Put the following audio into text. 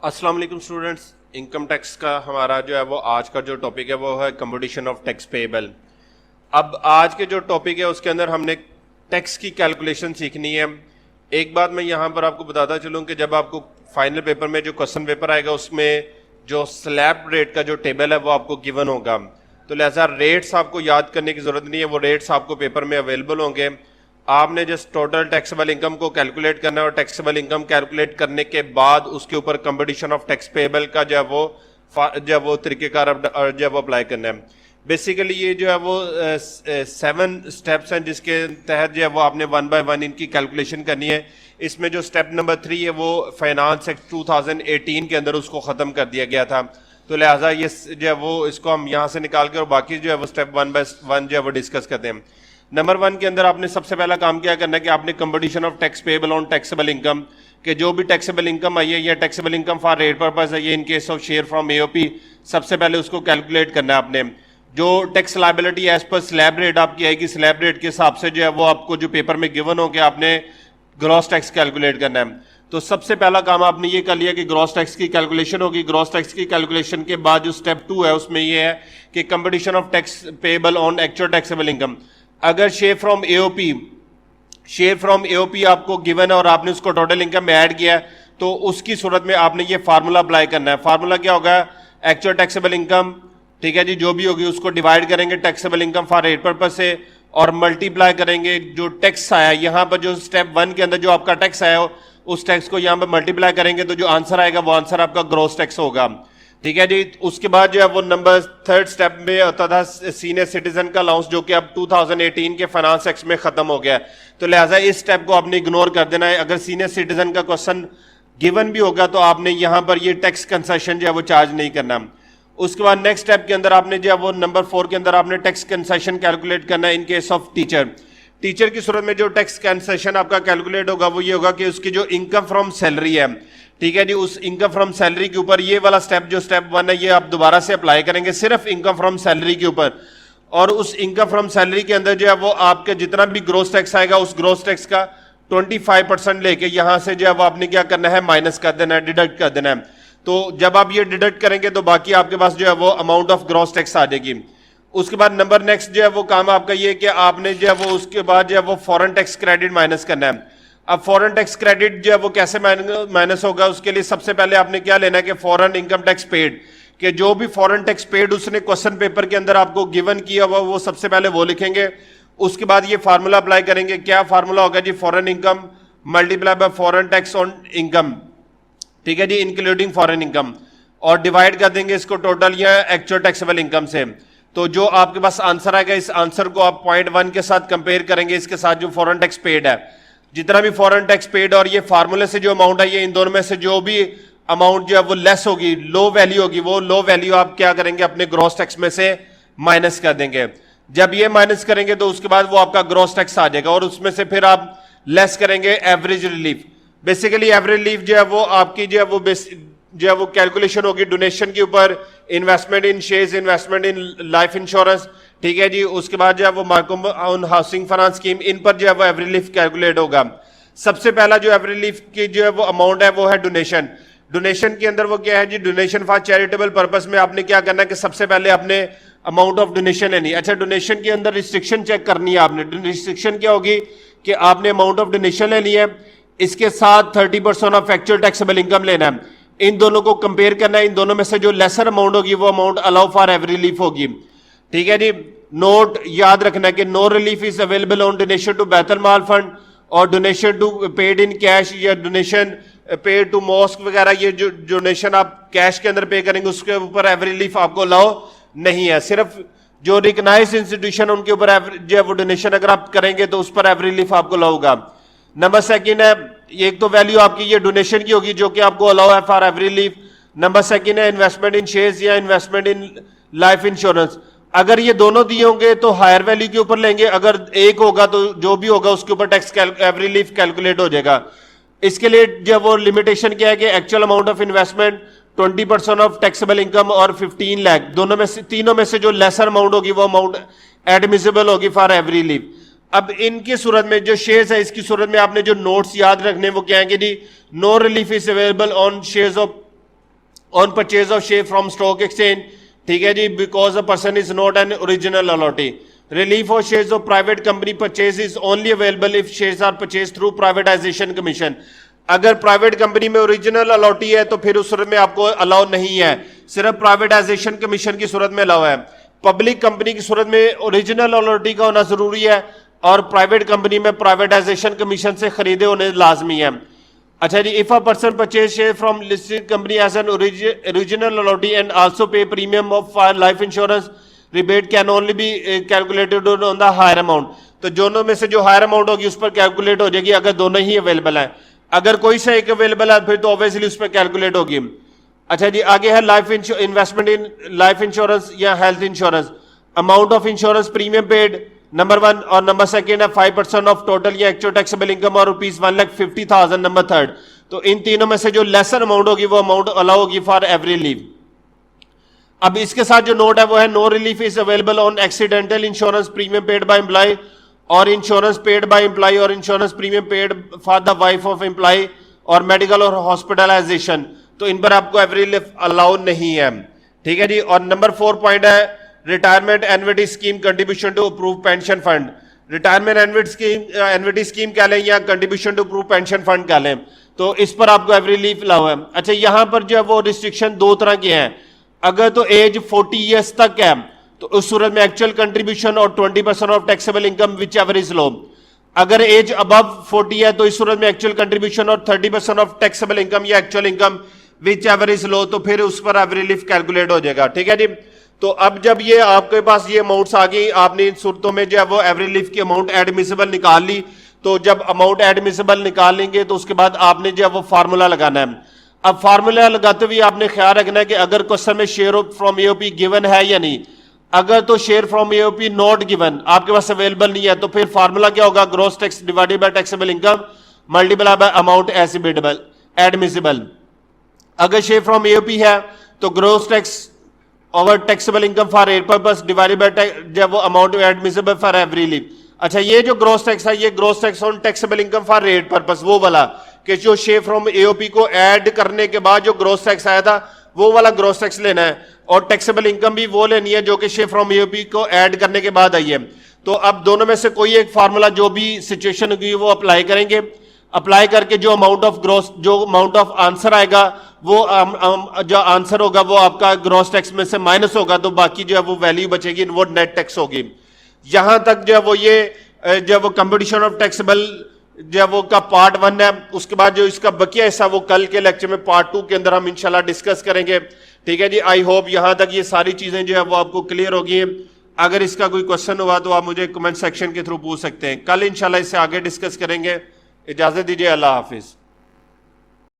अस्सलाम वालेकुम students. Income tax का हमारा जो है वो आज का जो टॉपिक है वो है कंपटीशन ऑफ टैक्स पेएबल। अब आज के जो टॉपिक है उसके अंदर हमने टैक्स की कैलकुलेशन सीखनी है। एक बात मैं यहाँ पर आपको बताता चलूँ कि जब आपको फाइनल पेपर में जो क्वेश्चन पेपर आएगा उसमें जो स्लैब रेट का जो टेबल है वो आपको गिवन होगा, तो लिहाजा रेट्स आपको याद करने की जरूरत नहीं है, वो रेट्स आपको पेपर में अवेलेबल होंगे। आपने जस्ट टोटल टैक्सेबल इनकम को कैलकुलेट करना है और टैक्सेबल इनकम कैलकुलेट करने के बाद उसके ऊपर कंपटीशन ऑफ टैक्स पेएबल का जो है वो तरीकेकार जो है वो अप्लाई करना है। बेसिकली ये जो है वो 7 स्टेप्स हैं जिसके तहत जो है वो आपने 1 बाय 1 इनकी कैलकुलेशन करनी है। इसमें जो स्टेप नंबर 3 है वो फाइनेंस एक्ट 2018 के अंदर उसको ख़त्म कर दिया गया था, तो लिहाजा ये जो है वो इसको हम यहाँ से निकाल के और बाकी जो है वो स्टेप 1 बाय 1 जो है वो डिस्कस करते हैं। नंबर 1 के अंदर आपने सबसे पहला काम क्या करना है कि आपने competition of tax payable on taxable income के जो भी टैक्सेबल इनकम आई है या taxable income for rate purpose है ये in case of share from AOP, सबसे पहले उसको कैलकुलेट करना है आपने। जो tax liability as per slab rate आपकी आएगी, स्लैब रेट के हिसाब से जो है वो आपको जो पेपर में गिवन हो के आपने ग्रॉस टैक्स कैलकुलेट करना है। तो सबसे पहला काम आपने ये कर लिया कि ग्रॉस टैक्स की कैलकुलेशन होगी। ग्रॉस टैक्स की कैलकुलेशन के बाद जो स्टेप 2 है उसमें ये है कि competition of tax payable on actual taxable income. अगर शेयर फ्रॉम एओपी आपको गिवन है और आपने उसको टोटल इनकम में ऐड किया है तो उसकी सूरत में आपने ये फार्मूला अप्लाई करना है। फार्मूला क्या होगा? एक्चुअल टैक्सेबल इनकम, ठीक है जी, जो भी होगी उसको डिवाइड करेंगे taxable income for rate purpose से और मल्टीप्लाई करेंगे जो टैक्स आया यहाँ पर, जो स्टेप 1 के अंदर जो आपका टैक्स आया हो उस टैक्स को यहाँ पर मल्टीप्लाई करेंगे तो जो आंसर आएगा वो आंसर आपका ग्रॉस टैक्स होगा, ठीक है जी। उसके बाद जो है वो नंबर 3 स्टेप में होता था सीनियर सिटीजन का अलाउंस, जो कि अब 2018 के फाइनेंस एक्ट में खत्म हो गया, तो लिहाजा इस स्टेप को आपने इग्नोर कर देना है। अगर सीनियर सिटीजन का क्वेश्चन गिवन भी होगा तो आपने यहां पर ये टैक्स कंसेशन जो है वो चार्ज नहीं करना। उसके बाद नेक्स्ट स्टेप के अंदर आपने जो है वो नंबर 4 के अंदर आपने टैक्स कंसेशन कैलकुलेट करना है इन केस ऑफ टीचर की सूरत में जो टैक्स कंसेशन आपका कैलकुलेट होगा वो ये होगा कि उसकी जो इनकम फ्रॉम सैलरी है, ठीक है जी, उस इनकम फ्रॉम सैलरी के ऊपर ये वाला स्टेप जो स्टेप 1 है ये आप दोबारा से अप्लाई करेंगे सिर्फ इनकम फ्रॉम सैलरी के ऊपर। और उस इनकम फ्रॉम सैलरी के अंदर जो है वो आपके जितना भी ग्रोस टैक्स आएगा उस ग्रोस टैक्स का 25% लेके यहां से जो है वो आपने क्या करना है, माइनस कर देना है, डिडक्ट कर देना है। तो जब आप ये डिडक्ट करेंगे तो बाकी आपके पास जो है वो अमाउंट ऑफ ग्रोस टैक्स आ जाएगी। उसके बाद नंबर नेक्स्ट जो है वो काम आपका ये कि आपने जो है वो उसके बाद जो है वो फॉरेन टैक्स क्रेडिट माइनस करना है। अब फॉरेन टैक्स क्रेडिट जो है वो कैसे माइनस होगा, उसके लिए सबसे पहले आपने क्या लेना है कि फॉरेन इनकम टैक्स पेड कि जो भी फॉरेन टैक्स पेड उसने क्वेश्चन पेपर के अंदर आपको गिवन किया हुआ वो सबसे पहले वो लिखेंगे। उसके बाद ये फार्मूला अप्लाई करेंगे। क्या फार्मूला होगा जी? Foreign income multiply by foreign tax on income, ठीक है जी, इंक्लूडिंग फॉरेन इनकम, और डिवाइड कर देंगे इसको टोटल या एक्चुअल टैक्सेबल इनकम से। तो जो आपके पास आंसर आएगा इस आंसर को आप पॉइंट 1 के साथ कंपेयर करेंगे इसके साथ जो फॉरेन टैक्स पेड है, जितना भी फॉरेन टैक्स पेड और ये फार्मूले से जो अमाउंट है ये इन दोनों में से जो भी अमाउंट जो है वो लेस होगी, लो वैल्यू होगी, वो लो वैल्यू आप क्या करेंगे अपने ग्रॉस टैक्स में से माइनस कर देंगे। जब ये माइनस करेंगे तो उसके बाद वो आपका ग्रॉस टैक्स आ जाएगा और उसमें से फिर आप लेस करेंगे average relief. Basically average relief जो है वो आपकी जो है वो कैलकुलेशन होगी डोनेशन के ऊपर, investment in shares, investment in life insurance, ठीक है जी। उसके बाद जो है वो markup on housing finance scheme, इन पर जो है वो एवरेज रिलीफ कैलकुलेट होगा। सबसे पहला जो एवरेज रिलीफ की जो है वो अमाउंट है वो है डोनेशन। डोनेशन के अंदर वो क्या है जी? डोनेशन फॉर चैरिटेबल पर्पस में आपने क्या करना है कि सबसे पहले आपने अमाउंट ऑफ डोनेशन लेनी। अच्छा, डोनेशन के अंदर रिस्ट्रिक्शन चेक करनी है आपने। रिस्ट्रिक्शन क्या होगी कि आपने अमाउंट ऑफ डोनेशन लेनी है, इसके साथ 30% ऑफ एक्चुअल टैक्सेबल इनकम लेना है। इन दोनों को कंपेयर करना है, इन दोनों में से जो लेसर अमाउंट होगी वो amount allow for average relief होगी, ठीक है जी। नोट याद रखना है कि no relief is available on donation to Baitul Maal fund और donation to paid in cash या डोनेशन पेड टू मॉस्क वगैरह, ये जो डोनेशन आप कैश के अंदर पे करेंगे उसके ऊपर एवरेज रिलीफ आपको अलाउ नहीं है। सिर्फ जो रिकग्नाइज्ड इंस्टीट्यूशन उनके ऊपर जो है वो डोनेशन अगर आप करेंगे तो उस पर एवरेज रिलीफ आपको अलाउ होगा। नंबर 2 है, एक तो वैल्यू आपकी ये डोनेशन की होगी जो कि आपको अलाउ है फॉर एवरेज रिलीफ। नंबर 2 है इन्वेस्टमेंट इन शेयर्स या इन्वेस्टमेंट इन लाइफ इंश्योरेंस। अगर ये दोनों दिए होंगे तो हायर वैल्यू के ऊपर लेंगे, अगर एक होगा तो जो भी होगा उसके ऊपर टैक्स एवरेज रिलीफ कैलकुलेट हो जाएगा। इसके लिए जब वो लिमिटेशन क्या है कि actual amount of investment 20% of taxable income और 15 लाख, दोनों में से तीनों में से जो लेसर अमाउंट होगी वो अमाउंट एडमिसिबल होगी फॉर एवरेज रिलीफ। अब इनकी सूरत में जो शेयर्स है इसकी सूरत में आपने जो नोट्स याद रखने वो क्या है कि जी no relief is available on shares of on purchase of share from stock exchange, ठीक है जी, because a person is not an original allottee. Relief of shares of private company purchase is only available if shares are purchase through privatisation commission. अगर private company में original allottee है तो फिर उस सूरत में आपको अलाउ नहीं है, सिर्फ प्राइवेटाइजेशन कमीशन की सूरत में अलाउ है। पब्लिक कंपनी की सूरत में ओरिजिनल अलॉटी का होना जरूरी है और प्राइवेट कंपनी में प्राइवेटाइजेशन कमीशन से खरीदे होने लाजमी है। अच्छा जी, if a person purchase share from listed company as an original allottee and also pay premium of life insurance rebate can only be calculated on the higher amount. तो दोनों में से जो हायर अमाउंट होगी उस पर कैलकुलेट हो जाएगी अगर दोनों ही अवेलेबल है। अगर कोई सा एक अवेलेबल है फिर तो ऑब्वियसली उस पर कैलकुलेट होगी। अच्छा जी, आगे है life investment in life insurance या health insurance. Amount of insurance premium paid number 1 और नंबर 2 है 5% ऑफ टोटल या एक्चुअल टैक्सेबल इनकम और ₹1,50,000 नंबर 3। तो इन तीनों में से जो लेसर अमाउंट होगी वो अमाउंट अलाउ होगी फॉर एवरी लीव। अब इसके साथ जो नोट है वो है no relief is available on accidental insurance premium paid by employ और इंश्योरेंस पेड बाय एम्प्लॉय और insurance premium paid for the wife of employ और मेडिकल और हॉस्पिटलाइजेशन। तो इन पर आपको एवरी लीव अलाउ नहीं है, ठीक है जी। और नंबर 4 पॉइंट है retirement annuity scheme contribution to approve pension fund. Retirement annuity scheme कह लें या contribution to approve pension fund कह लें, तो इस पर आपको एवरी लीव अलाउ है। अच्छा, यहां पर जो है वो रिस्ट्रिक्शन 2 तरह के हैं। अगर तो एज 40 ईयर्स तक है तो उस सूरत में एक्चुअल कंट्रीब्यूशन और 20% of taxable income which ever is low. अगर एज अबव 40 है तो इस सूरत में एक्चुअल कंट्रीब्यूशन और 30% ऑफ टैक्सेबल इनकम या actual income which ever is low, तो फिर उस पर एवरी लीव कैलकुलेट हो जाएगा, ठीक है जी। तो अब जब ये आपके पास ये अमाउंट्स आ गई, आपने इन सूरतों में जो है वो एवरी लीव की अमाउंट एडमिसिबल निकाल ली। तो जब अमाउंट एडमिसिबल निकाल लेंगे तो उसके बाद आपने जो है वो फार्मूला लगाना है। अब फार्मूला लगाते हुए आपने ख्याल रखना है कि अगर क्वेश्चन में शेयर फ्रॉम एओपी गिवन है या नहीं। अगर तो share from AOP not given, आपके पास अवेलेबल नहीं है, तो फिर फार्मूला क्या होगा, gross tax divided by taxable income multiply bye amount admissible. अगर शेयर फ्रॉम एओपी है तो gross tax over taxable income for rate purpose divided by जब वो amount admissible for every leave. अच्छा, ये जो ग्रॉस टैक्स है ये gross tax on taxable income for rate purpose वो वाला कि जो शेयर फ्रॉम एओपी को ऐड करने के बाद जो ग्रॉस टैक्स आया था वो वाला ग्रॉस टैक्स लेना है, और टैक्सेबल इनकम भी वो लेनी है जो कि शेयर फ्रॉम एओपी को ऐड करने के बाद आई है। तो अब दोनों में से कोई एक फार्मूला जो भी सिचुएशन होगी वो अप्लाई करेंगे। अप्लाई करके जो अमाउंट ऑफ आंसर आएगा वो जो आंसर होगा वो आपका ग्रॉस टैक्स में से माइनस होगा, तो बाकी जो है वो वैल्यू बचेगी, वो नेट टैक्स होगी। यहां तक जो है वो ये जब वो कंपटीशन ऑफ टैक्सेबल जब वो का पार्ट 1 है, उसके बाद जो इसका बकिया हिस्सा वो कल के लेक्चर में पार्ट 2 के अंदर हम इंशाल्लाह डिस्कस करेंगे, ठीक है जी। आई होप यहां तक ये सारी चीजें जो है वो आपको क्लियर होगी। अगर इसका कोई क्वेश्चन हुआ तो आप मुझे कमेंट सेक्शन के थ्रू पूछ सकते हैं। कल इंशाल्लाह इससे आगे डिस्कस करेंगे। इजाजत दीजिए, अल्लाह हाफिज।